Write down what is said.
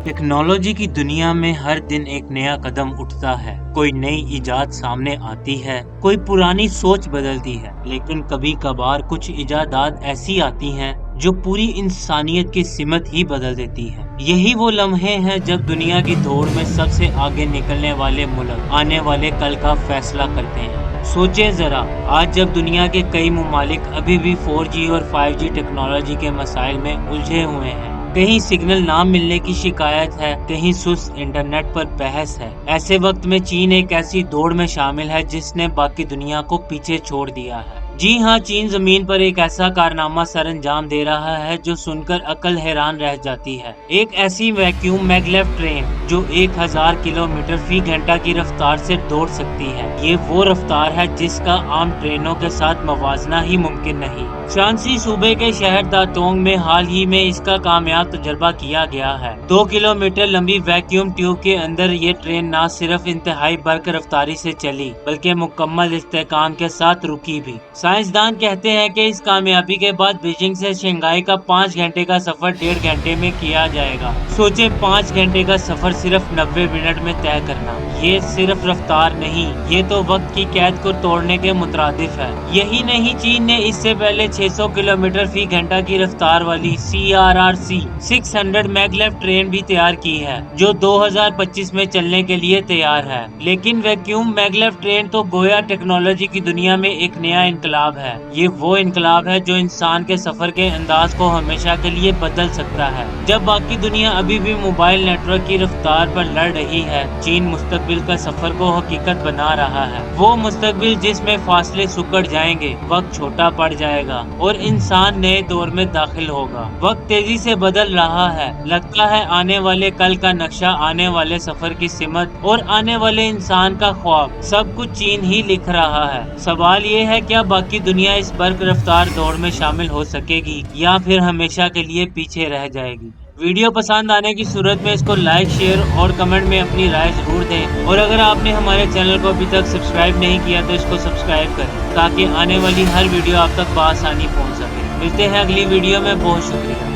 Technology की दुनिया में हर दिन एक नया कदम उठता है। कोई नई इजाद सामने आती है, कोई पुरानी सोच बदलती है, लेकिन कभी कभार कुछ इजादात ऐसी आती हैं जो पूरी इंसानियत की सिमत ही बदल देती है। यही वो लम्हे हैं जब दुनिया की दौड़ में सबसे आगे निकलने वाले मुल्क आने वाले कल का फैसला करते हैं। सोचें जरा, आज जब दुनिया के कई मुमालिक अभी भी 4G और 5G टेक्नोलॉजी के मसाइल में उलझे हुए हैं, कहीं सिग्नल ना मिलने की शिकायत है, कहीं सुस्त इंटरनेट पर बहस है। ऐसे वक्त में चीन एक ऐसी दौड़ में शामिल है जिसने बाकी दुनिया को पीछे छोड़ दिया है। जी हाँ, चीन जमीन पर एक ऐसा कारनामा सर अंजाम दे रहा है जो सुनकर अकल हैरान रह जाती है। एक ऐसी वैक्यूम मैगलेव ट्रेन जो 1000 किलोमीटर फी घंटा की रफ्तार से दौड़ सकती है। ये वो रफ्तार है जिसका आम ट्रेनों के साथ मवाजना ही मुमकिन नहीं। शांसी सूबे के शहर दातोंग में हाल ही में इसका कामयाब तजर्बा किया गया है। 2 किलोमीटर लंबी वैक्यूम ट्यूब के अंदर ये ट्रेन न सिर्फ इंतहाई बर्क रफ्तारी से चली बल्कि मुकम्मल इस्तेकाम के साथ रुकी भी। साइंसदान कहते हैं कि इस कामयाबी के बाद बीजिंग से शंघाई का 5 घंटे का सफर 1.5 घंटे में किया जाएगा। सोचे 5 घंटे का सफर सिर्फ 90 मिनट में तय करना। ये सिर्फ रफ्तार नहीं, ये तो वक्त की कैद को तोड़ने के मुतरादिफ है। यही नहीं, चीन ने इससे पहले 600 किलोमीटर फी घंटा की रफ्तार वाली CRRC 600 मैगलेव ट्रेन भी तैयार की है जो 2025 में चलने के लिए तैयार है। लेकिन वैक्यूम मैगलेव ट्रेन तो गोया टेक्नोलॉजी की दुनिया में एक नया इनकलाब है। ये वो इनकलाब है जो इंसान के सफर के अंदाज को हमेशा के लिए बदल सकता है। जब बाकी दुनिया अभी भी मोबाइल नेटवर्क की रफ्तार पर लड़ रही है, चीन मुस्तकबिल का सफर को हकीकत बना रहा है। वो मुस्तकबिल जिसमें फासले सुकड़ जाएंगे, वक्त छोटा पड़ जाएगा और इंसान नए दौर में दाखिल होगा। वक्त तेजी से बदल रहा है। लगता है आने वाले कल का नक्शा, आने वाले सफर की सिमत और आने वाले इंसान का ख्वाब सब कुछ चीन ही लिख रहा है। सवाल ये है, क्या बाकी दुनिया इस बर्क रफ्तार दौड़ में शामिल हो सकेगी या फिर हमेशा के लिए पीछे रह जाएगी? वीडियो पसंद आने की सूरत में इसको लाइक, शेयर और कमेंट में अपनी राय जरूर दें। और अगर आपने हमारे चैनल को अभी तक सब्सक्राइब नहीं किया तो इसको सब्सक्राइब करें ताकि आने वाली हर वीडियो आप तक बआसानी पहुंच सके। मिलते हैं अगली वीडियो में। बहुत शुक्रिया।